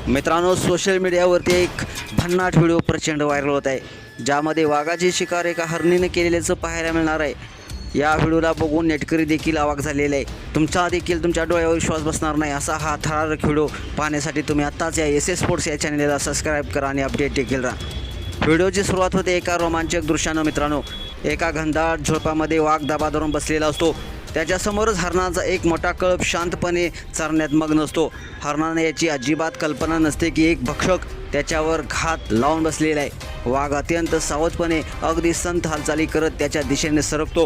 मित्रांनो, सोशल मीडियावरती एक भन्नाट व्हिडिओ प्रचंड व्हायरल होत आहे, ज्यामध्ये वाघाची शिकार एका हरणीने केलेल्याचं पाहायला मिळणार आहे. या व्हिडिओला बघून नेटकरी देखील अवाक झालेले आहे. तुमचा देखील तुमच्या डोळ्यावर विश्वास बसणार नाही असा हा थरारक व्हिडिओ पाहण्यासाठी तुम्ही आत्ताच या एस एस स्पोर्ट्स या चॅनलला सबस्क्राईब करा आणि अपडेट देखील राहा. व्हिडिओची सुरुवात होते एका रोमांचक दृश्यानं. मित्रांनो, एका घनदाट झुडपामध्ये वाघ दबा धरून बसलेला असतो. त्याच्यासमोरच हरणाचा एक मोठा कळप शांतपणे चरण्यात मग्न असतो. हरणाने याची अजिबात कल्पना नसते की एक भक्षक त्याच्यावर घात लावून बसलेला आहे. वाघ अत्यंत सावधपणे अगदी संथ हालचाली करत त्याच्या दिशेने सरकतो.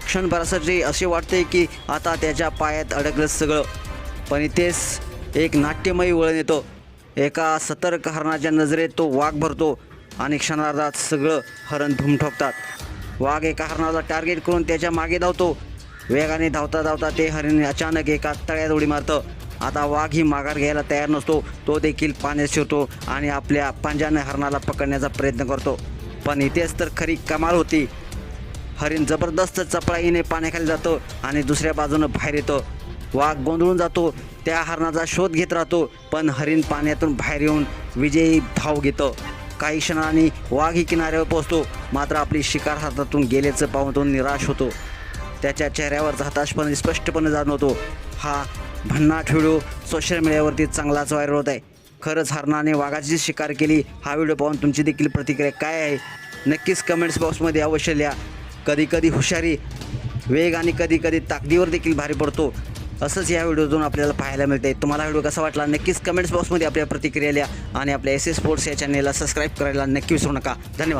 क्षणभरासाठी असे वाटते की आता त्याच्या पायात अडकलं सगळं, पण इथेच एक नाट्यमयी वळण येतं. एका सतर्क हरणाच्या नजरेत तो वाघ भरतो आणि क्षणार्धात सगळं हरण धूम ठोकतात. वाघ एका हरणाला टार्गेट करून त्याच्या मागे धावतो. वेगाने धावता धावता ते हरिण अचानक एका तळ्यात उडी मारतं. आता वाघ ही माघार घ्यायला तयार नसतो. तो देखील पाण्यात शिरतो आणि आपल्या पंजाने हरणाला पकडण्याचा प्रयत्न करतो. पण इथेच तर खरी कमाल होती. हरिण जबरदस्त चपळाईने पाण्याखाली जातं आणि दुसऱ्या बाजूनं बाहेर येतं. वाघ गोंधळून जातो. त्या हरणाचा शोध घेत राहतो, पण हरिण पाण्यातून बाहेर येऊन विजयी धाव घेतं. काही क्षणांनी वाघ ही किनाऱ्यावर पोहोचतो, मात्र आपली शिकार हातातून गेल्याचं पाहून तो निराश होतो. त्याच्या चेहऱ्यावरचा हताशपणे स्पष्टपणे जाणवतो. हा भन्नाट व्हिडिओ सोशल मीडियावरती चांगलाच व्हायरल होत आहे. खरंच हरणाने वाघाची शिकार केली? हा व्हिडिओ पाहून तुमची देखील प्रतिक्रिया काय आहे नक्कीच कमेंट्स बॉक्समध्ये अवश्य लिहा. कधी कधी हुशारी, वेग आणि कधी कधी ताकदीवर देखील भारी पडतो, असंच या व्हिडिओतून आपल्याला पाहायला मिळते. तुम्हाला व्हिडिओ कसा वाटला नक्कीच कमेंट्स बॉक्समध्ये आपल्या प्रतिक्रिया लिहा आणि आपल्या एस एस स्पोर्ट्स या चॅनलला सबस्क्राईब करायला नक्की विसरू नका. धन्यवाद.